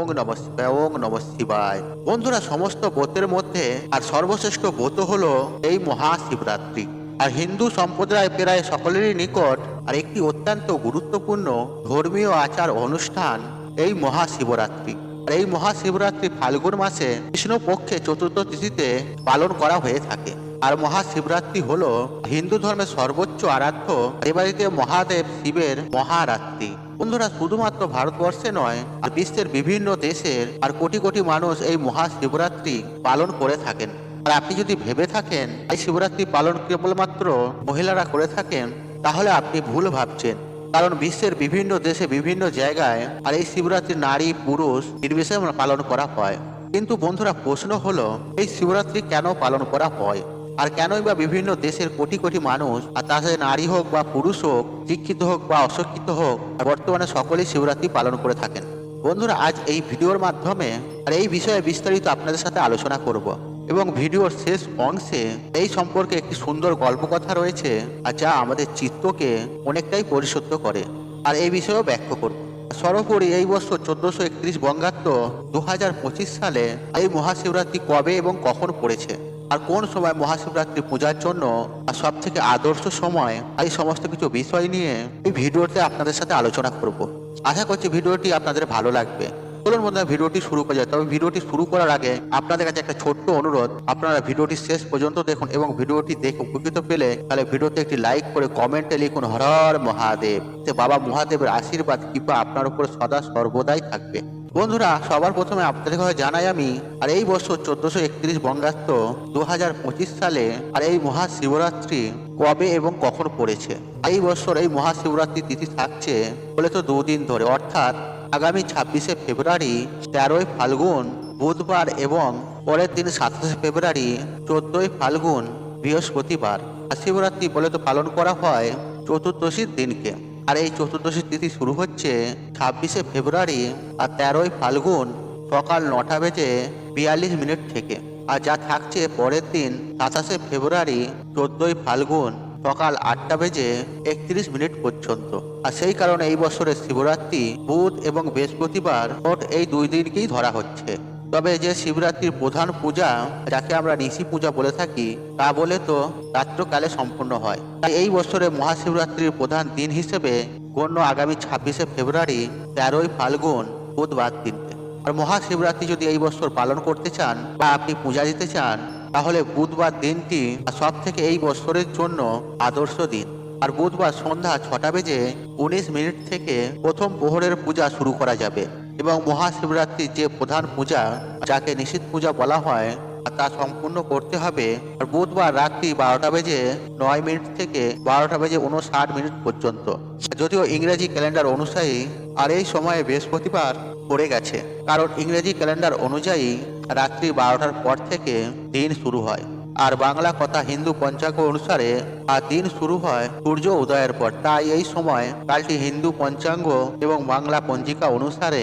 ওং নমঃ শিবায়, ওং নমঃ শিবায়। বন্ধুরা, সমস্ত ব্রতের মধ্যে আর সর্বশ্রেষ্ঠ ব্রত হলো এই মহাশিবরাত্রি। আর হিন্দু সম্প্রদায় প্রায় সকলেরই নিকট আর একটি অত্যন্ত গুরুত্বপূর্ণ ধর্মীয় আচার অনুষ্ঠান এই মহাশিবরাত্রি। আর এই মহাশিবরাত্রি ফাল্গুন মাসে কৃষ্ণপক্ষে চতুর্থ তিথিতে পালন করা হয়ে থাকে। আর মহাশিবরাত্রি হলো হিন্দু ধর্মের সর্বোচ্চ আরাধ্য দেবাদিদেব মহাদেব শিবের মহারাত্রি। বন্ধুরা, শুধুমাত্র ভারতবর্ষে নয়, আর বিশ্বের বিভিন্ন দেশের আর কোটি কোটি মানুষ এই মহাশিবরাত্রি পালন করে থাকেন। আর আপনি যদি ভেবে থাকেন এই শিবরাত্রি পালন কেবলমাত্র মহিলারা করে থাকেন, তাহলে আপনি ভুল ভাবছেন। কারণ বিশ্বের বিভিন্ন দেশে বিভিন্ন জায়গায় আর এই শিবরাত্রি নারী পুরুষ নির্বিশেষে পালন করা হয়। কিন্তু বন্ধুরা, প্রশ্ন হলো এই শিবরাত্রি কেন পালন করা হয়, আর কেনই বা বিভিন্ন দেশের কোটি কোটি মানুষ, আর তার সাথে নারী হোক বা পুরুষ হোক, শিক্ষিত হোক বা অশিক্ষিত হোক, বর্তমানে সকলেই শিবরাত্রি পালন করে থাকেন। বন্ধুরা, আজ এই ভিডিওর মাধ্যমে আর এই বিষয়ে বিস্তারিত আপনাদের সাথে আলোচনা করব, এবং ভিডিওর শেষ অংশে এই সম্পর্কে একটি সুন্দর গল্প কথা রয়েছে, আর যা আমাদের চিত্তকে অনেকটাই পরিশুদ্ধ করে, আর এই বিষয়েও ব্যাখ্যা করব। সর্বোপরি এই বছর 1431 বঙ্গাব্দ 2025 সালে এই মহাশিবরাত্রি কবে এবং কখন পড়েছে, আর কোন সময় মহাশিবরাত্রি পূজার জন্য আর সব থেকে আদর্শ সময়, এই সমস্ত কিছু বিষয় নিয়ে এই ভিডিওতে আপনাদের সাথে আলোচনা করব। আশা করছি ভিডিওটি আপনাদের ভালো লাগবে। চলুন বন্ধুরা, ভিডিওটি শুরু করা যায়। তবে ভিডিওটি শুরু করার আগে আপনাদের কাছে একটা ছোট্ট অনুরোধ, আপনারা ভিডিওটি শেষ পর্যন্ত দেখুন, এবং ভিডিওটি দেখে উপকৃত পেলে তাহলে ভিডিওতে একটি লাইক করে কমেন্টে লিখুন হর হর মহাদেব। বাবা মহাদেবের আশীর্বাদ কৃপা আপনার উপর সদা সর্বদাই থাকবে। বন্ধুরা, সবার প্রথমে আপনাদের কথা জানাই আমি, আর এই বছর 1431 বঙ্গাব্দ 2025 সালে আর এই মহাশিবরাত্রি কবে এবং কখন পড়েছে। এই বছর এই মহাশিবরাত্রি তিথি থাকছে বলে তো দুদিন ধরে, অর্থাৎ আগামী 26শে ফেব্রুয়ারি, 13ই ফাল্গুন বুধবার, এবং পরের দিন 27শে ফেব্রুয়ারি 14ই ফাল্গুন বৃহস্পতিবার। আর শিবরাত্রি বলে তো পালন করা হয় চতুর্দশীর দিনকে। আর এই চতুর্দশী তিথি শুরু হচ্ছে 26শে ফেব্রুয়ারি আর 13ই ফাল্গুন সকাল 9:42 থেকে, আর যা থাকছে পরের দিন 27শে ফেব্রুয়ারি 14ই ফাল্গুন সকাল 8:31 পর্যন্ত। আর সেই কারণে এই বছরের শিবরাত্রি বুধ এবং বৃহস্পতিবার মোট এই দুই দিনকেই ধরা হচ্ছে। তবে যে শিবরাত্রির প্রধান পূজা, যাকে আমরা নিশি পূজা বলে থাকি, তা বলে তো রাত্রকালে সম্পূর্ণ হয়। তাই এই বছরের মহাশিবরাত্রির প্রধান দিন হিসেবে গণ্য আগামী 26শে ফেব্রুয়ারি 13ই ফাল্গুন বুধবার দিনকে। আর মহাশিবরাত্রি যদি এই বছর পালন করতে চান বা আপনি পূজা দিতে চান, তাহলে বুধবার দিনটি সব থেকে এই বছরের জন্য আদর্শ দিন। আর বুধবার সন্ধ্যা 6:19 থেকে প্রথম প্রহরের পূজা শুরু করা যাবে, এবং মহাশিবরাত্রির যে প্রধান পূজা, যাকে নিষিদ্ধ পূজা বলা হয়, তা সম্পূর্ণ করতে হবে আর বুধবার রাত্রি 12:09 থেকে 12:59 পর্যন্ত। যদিও ইংরেজি ক্যালেন্ডার অনুযায়ী আর এই সময়ে বৃহস্পতিবার পড়ে গেছে, কারণ ইংরেজি ক্যালেন্ডার অনুযায়ী রাত্রি 12টার পর থেকে দিন শুরু হয়, আর বাংলা কথা হিন্দু পঞ্চাঙ্গ অনুসারে আর দিন শুরু হয় সূর্য উদয়ের পর। তাই এই সময় কালটি হিন্দু পঞ্চাঙ্গ এবং বাংলা পঞ্জিকা অনুসারে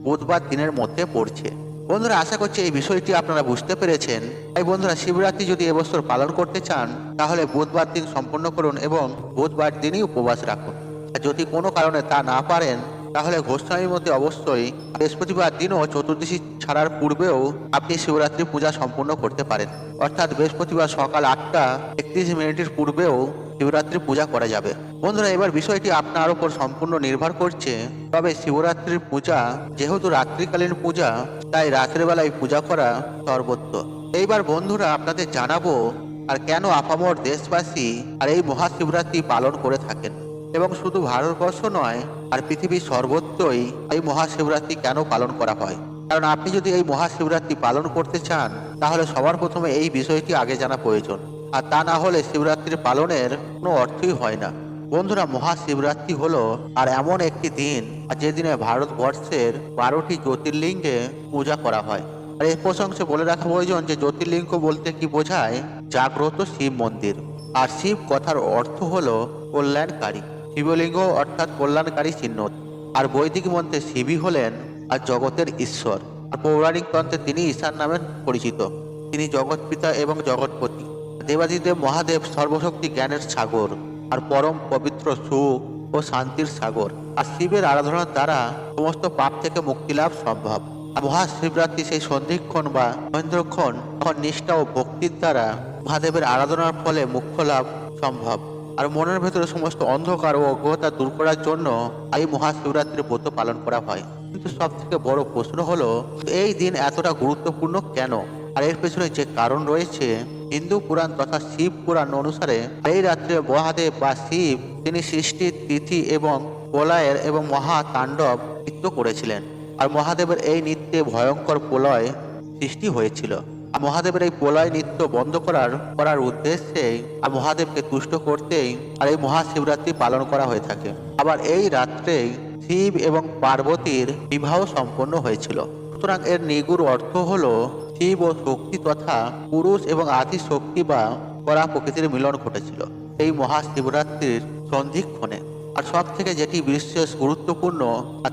বুধবার দিনের মধ্যে পড়ছে। বন্ধুরা, আশা করছি এই বিষয়টি আপনারা বুঝতে পেরেছেন। তাই বন্ধুরা, শিবরাত্রি যদি এবছর পালন করতে চান, তাহলে বুধবার দিন সম্পন্ন করুন এবং বুধবার দিনই উপবাস রাখুন। আর যদি কোনো কারণে তা না পারেন, তাহলে ঘোষণার মধ্যে অবশ্যই বৃহস্পতিবার দিনও চতুর্দশী ছাড়ার পূর্বেও আপনি শিবরাত্রি পূজা সম্পূর্ণ করতে পারেন, অর্থাৎ বৃহস্পতিবার সকাল 8:31 পূর্বেও শিবরাত্রি পূজা করা যাবে। বন্ধুরা, এবার বিষয়টি আপনার উপর সম্পূর্ণ নির্ভর করছে। তবে শিবরাত্রির পূজা যেহেতু রাত্রিকালীন পূজা, তাই রাতের বেলায় পূজা করা সর্বোত্তম। এইবার বন্ধুরা, আপনাদের জানাবো আর কেন আপামর দেশবাসী আর এই মহাশিবরাত্রি পালন করে থাকেন, এবং শুধু ভারতবর্ষ নয়, আর পৃথিবীর সর্বত্রই এই মহাশিবরাত্রি কেন পালন করা হয়। কারণ আপনি যদি এই মহাশিবরাত্রি পালন করতে চান, তাহলে সবার প্রথমে এই বিষয়টি আগে জানা প্রয়োজন, আর তা না হলে শিবরাত্রি পালনের কোনো অর্থই হয় না। বন্ধুরা, মহাশিবরাত্রি হলো আর এমন একটি দিন আর যেদিনে ভারতবর্ষের 12টি জ্যোতির্লিঙ্গে পূজা করা হয়। আর এই প্রসঙ্গে বলে রাখা প্রয়োজন যে জ্যোতির্লিঙ্গ বলতে কি বোঝায়, জাগ্রত শিব মন্দির। আর শিব কথার অর্থ হলো কল্যাণকারী। শিবলিঙ্গ অর্থাৎ কল্যাণকারী চিহ্ন। আর বৈদিক মন্ত্রে শিবই হলেন আর জগতের ঈশ্বর। আর পৌরাণিক তন্ত্রে তিনি ঈশান নামে পরিচিত। তিনি জগৎ পিতা এবং জগৎপতি। দেবাদিদেব মহাদেব সর্বশক্তি জ্ঞানের সাগর, আর পরম পবিত্র সুখ ও শান্তির সাগর। আর শিবের আরাধনার দ্বারা সমস্ত পাপ থেকে মুক্তি লাভ সম্ভব। আর মহাশিবরাত্রি সেই সন্ধিক্ষণ বা মহেন্দ্রক্ষণ, তখন নিষ্ঠা ও ভক্তির দ্বারা মহাদেবের আরাধনার ফলে মোক্ষ লাভ সম্ভব। আর মনের ভেতরে সমস্ত অন্ধকার ও অজ্ঞতা দূর করার জন্য এই মহাশিবরাত্রির ব্রত পালন করা হয়। কিন্তু সব থেকে বড় প্রশ্ন হলো, এই দিন এতটা গুরুত্বপূর্ণ কেন? আর এর পেছনে যে কারণ রয়েছে, হিন্দু পুরাণ তথা শিব পুরাণ অনুসারে এই রাত্রে মহাদেব বা শিব তিনি সৃষ্টির তিথি এবং প্রলয়ের এবং মহা তাণ্ডব নৃত্য করেছিলেন। আর মহাদেবের এই নৃত্যে ভয়ঙ্কর প্রলয় সৃষ্টি হয়েছিল। আর মহাদেবের এই প্রলয় নৃত্য বন্ধ করার উদ্দেশ্যেই আর মহাদেবকে তুষ্ট করতেই আর এই মহাশিবরাত্রি পালন করা হয়ে থাকে। আবার এই রাত্রেই শিব এবং পার্বতীর বিবাহ সম্পন্ন হয়েছিল। সুতরাং এর নিগুড় অর্থ হলো শিব ও শক্তি তথা পুরুষ এবং আদি শক্তি বা পরা প্রকৃতির মিলন ঘটেছিল এই মহাশিবরাত্রির সন্ধিক্ষণে। আর সব থেকে যেটি বিশেষ গুরুত্বপূর্ণ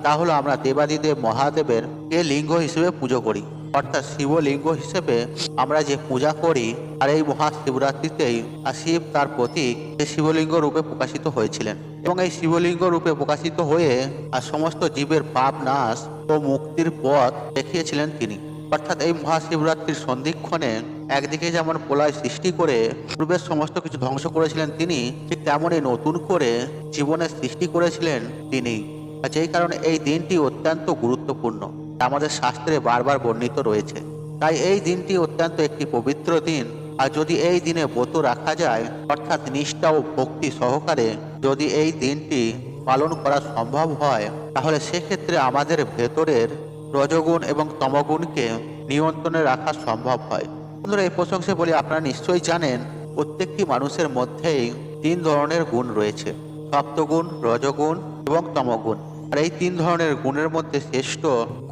তা হলো আমরা দেবাদিদেব মহাদেবের কে লিঙ্গ হিসেবে পুজো করি, অর্থাৎ শিবলিঙ্গ হিসেবে আমরা যে পূজা করি। আর এই মহাশিবরাত্রিতেই শিব তার প্রতীক শিবলিঙ্গ রূপে প্রকাশিত হয়েছিলেন এবং এই শিবলিঙ্গ রূপে প্রকাশিত হয়ে আর সমস্ত জীবের পাপ নাশ ও মুক্তির পথ দেখিয়েছিলেন তিনি। অর্থাৎ এই মহাশিবরাত্রির সন্ধিক্ষণে একদিকে যেমন প্রলয় সৃষ্টি করে পূর্বের সমস্ত কিছু ধ্বংস করেছিলেন তিনি, ঠিক তেমনই নতুন করে জীবনের সৃষ্টি করেছিলেন তিনি। আর যেই কারণে এই দিনটি অত্যন্ত গুরুত্বপূর্ণ, আমাদের শাস্ত্রে বারবার বর্ণিত রয়েছে। তাই এই দিনটি অত্যন্ত একটি পবিত্র দিন। আর যদি এই দিনে ব্রত রাখা যায়, অর্থাৎ নিষ্ঠা ও ভক্তি সহকারে যদি এই দিনটি পালন করা সম্ভব হয়, তাহলে সেক্ষেত্রে আমাদের ভেতরের রজগুণ এবং তমগুণকে নিয়ন্ত্রণে রাখা সম্ভব হয়। বন্ধুরা, এই প্রসঙ্গে বলি, আপনারা নিশ্চয়ই জানেন প্রত্যেকটি মানুষের মধ্যেই 3 ধরনের গুণ রয়েছে, সপ্তগুণ, রজগুণ এবং তমগুণ। আর এই 3 ধরনের গুণের মধ্যে শ্রেষ্ঠ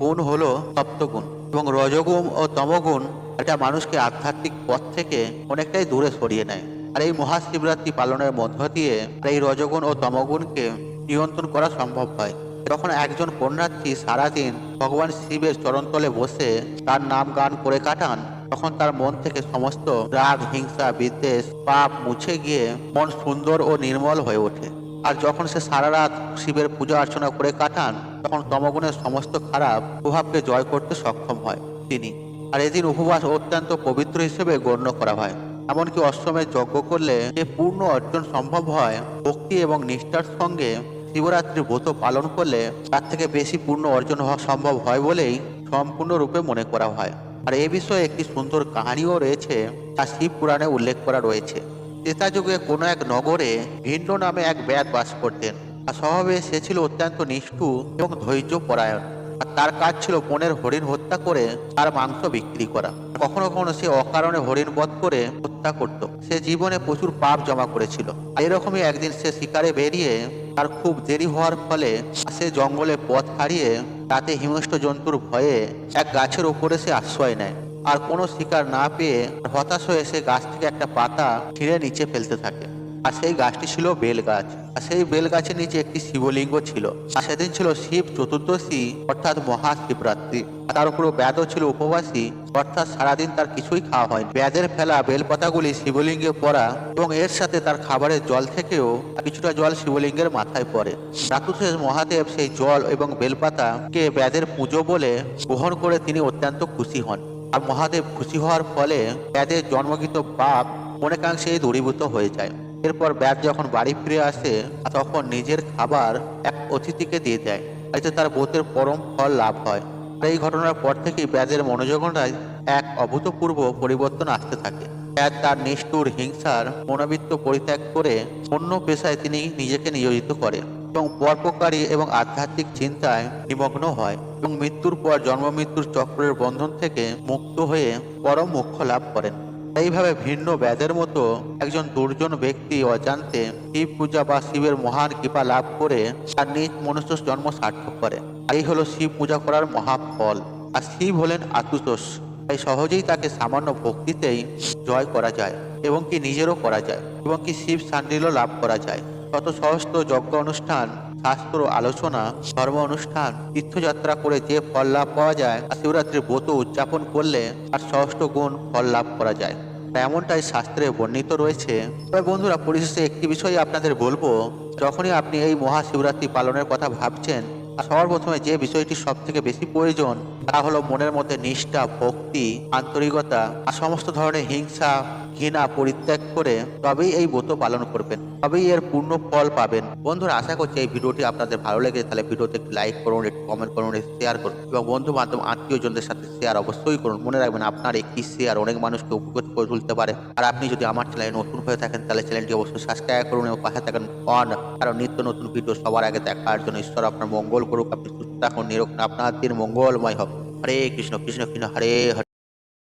গুণ হলো সপ্তগুণ। এবং রজগুণ ও তমগুণ এটা মানুষকে আধ্যাত্মিক পথ থেকে অনেকটাই দূরে সরিয়ে নেয়। আর এই মহাশিবরাত্রি পালনের মধ্য দিয়ে এই রজগুণ ও তমগুণকে নিয়ন্ত্রণ করা সম্ভব হয়। যখন একজন পুণ্যার্থী সারাদিন ভগবান শিবের চরণতলে বসে তার নাম গান করে কাটান, তখন তার মন থেকে সমস্ত রাগ, হিংসা, বিদ্বেষ, পাপ মুছে গিয়ে মন সুন্দর ও নির্মল হয়ে ওঠে। আর যখন সে সারা রাত শিবের পূজা অর্চনা করে কাটান, তখন তমগুণের সমস্ত খারাপ প্রভাবকে জয় করতে সক্ষম হয় তিনি। আর এদিন উপবাস অত্যন্ত পবিত্র হিসেবে গণ্য করা হয়। এমনকি অশ্বমেধ যজ্ঞ করলে যে পূর্ণ অর্জন সম্ভব হয়, ভক্তি এবং নিষ্ঠার সঙ্গে শিবরাত্রি ব্রত পালন করলে তার থেকে বেশি পূর্ণ অর্জন হওয়া সম্ভব হয় বলেই সম্পূর্ণরূপে মনে করা হয়। আর এ বিষয়ে একটি সুন্দর কাহিনীও রয়েছে, তা শিব পুরাণে উল্লেখ করা রয়েছে। ত্রেতা যুগে কোনো এক নগরে ভিন্ন নামে এক ব্যাধ বাস করতেন। আর স্বভাবে সে ছিল অত্যন্ত নিষ্ঠুর এবং ধৈর্য পরায়ণ। আর তার কাজ ছিল বনের হরিণ হত্যা করে তার মাংস বিক্রি করা। কখনো কখনো সে অকারণে হরিণ বধ করে হত্যা করত। সে জীবনে প্রচুর পাপ জমা করেছিল। এরকমই একদিন সে শিকারে বেরিয়ে তার খুব দেরি হওয়ার ফলে সে জঙ্গলে পথ হারিয়ে রাতে হিংস্র জন্তুর ভয়ে এক গাছের ওপরে সে আশ্রয় নেয়। আর কোনো শিকার না পেয়ে হতাশ হয়ে সে গাছ থেকে একটা পাতা ছিঁড়ে নিচে ফেলতে থাকে। আর সেই গাছটি ছিল বেল গাছ। আর সেই বেল গাছের নিচে একটি শিবলিঙ্গ ছিল। আর সেদিন ছিল শিব চতুর্দশী, অর্থাৎ মহাশিবরাত্রি। তার উপর ব্যাধও ছিল উপবাসী, অর্থাৎ সারাদিন তার কিছুই খাওয়া হয়নি। ব্যাধের ফেলা বেলপাতাগুলি শিবলিঙ্গে পড়া এবং এর সাথে তার খাবারের জল থেকেও কিছুটা জল শিবলিঙ্গের মাথায় পড়ে। রাতুশেষ মহাদেব সেই জল এবং বেলপাতাকে ব্যাধের পুজো বলে গ্রহণ করে তিনি অত্যন্ত খুশি হন। আর মহাদেব খুশি হওয়ার ফলে ব্যাধের জন্মগত পাপ অনেকাংশে দূরীভূত হয়ে যায়। এরপর ব্যাধ যখন বাড়ি ফিরে আসে, তখন নিজের খাবার এক অতিথিকে দিয়ে দেয়। এতে তার ব্রতের পরম ফল লাভ হয়। আর এই ঘটনার পর থেকেই ব্যাধের মনোজগতায় এক অভূতপূর্ব পরিবর্তন আসতে থাকে। ব্যাধ তার নিষ্ঠুর হিংসার মনোবৃত্ত পরিত্যাগ করে অন্য পেশায় তিনি নিজেকে নিয়োজিত করে এবং পরোপকারী এবং আধ্যাত্মিক চিন্তায় নিমগ্ন হয় এবং মৃত্যুর পর জন্ম মৃত্যুর চক্রের বন্ধন থেকে মুক্ত হয়ে পরম মোক্ষ লাভ করেন। এইভাবে ভিন্ন ব্যাধের মতো একজন দুর্জন ব্যক্তি অজান্তে শিব পূজা বা শিবের মহান কৃপা লাভ করে তার নিজ মনুষ্য জন্ম সার্থক করে। এই হলো শিব পূজা করার মহাফল। আর শিব হলেন আতুতোষ, তাই সহজেই তাকে সামান্য ভক্তিতেই জয় করা যায় এবং কি নিজেরও করা যায় এবং কি শিব সান্নিধ্য লাভ করা যায়। তত সহস্র যজ্ঞ অনুষ্ঠান, শাস্ত্র আলোচনা, ধর্ম অনুষ্ঠান, তীর্থযাত্রা করে যে ফল লাভ পাওয়া যায়, আর শিবরাত্রির ব্রত উদযাপন করলে আর সহস্র গুণ ফল লাভ করা যায়, এমনটাই শাস্ত্রে বর্ণিত রয়েছে। তবে বন্ধুরা, পরিশেষে একটি বিষয় আপনাদের বলবো, যখনই আপনি এই মহাশিবরাত্রি পালনের কথা ভাবছেন, আর সবার প্রথমে যে বিষয়টি সব থেকে বেশি প্রয়োজন তা হলো মনের মধ্যে নিষ্ঠা, ভক্তি, আন্তরিকতা আর সমস্ত ধরনের হিংসা, ঘৃণা পরিত্যাগ করে তবেই এই ব্রত পালন করবেন, তবেই এর পূর্ণ ফল পাবেন। বন্ধুরা, আশা করছি এই ভিডিওটি আপনাদের ভালো লেগে, তাহলে ভিডিওতে একটি লাইক করুন, একটু কমেন্ট করুন, একটু শেয়ার করুন এবং বন্ধু বান্ধব আত্মীয়জনদের সাথে শেয়ার অবশ্যই করুন। মনে রাখবেন, আপনার একটি শেয়ার অনেক মানুষকে উপকৃত করে তুলতে পারে। আর আপনি যদি আমার চ্যানেলে নতুন হয়ে থাকেন তাহলে চ্যানেলটি অবশ্যই সাবস্ক্রাইব করুন এবং পাশে থাকেন অন, কারণ নিত্য নতুন ভিডিও সবার আগে দেখার জন্য। ঈশ্বর আপনার মঙ্গল করুক, আপনি সুস্থ থাকুন, নিরোগ, আপনার দিন মঙ্গলময় হোক। হরে কৃষ্ণ কৃষ্ণ কৃষ্ণ হরে হরে।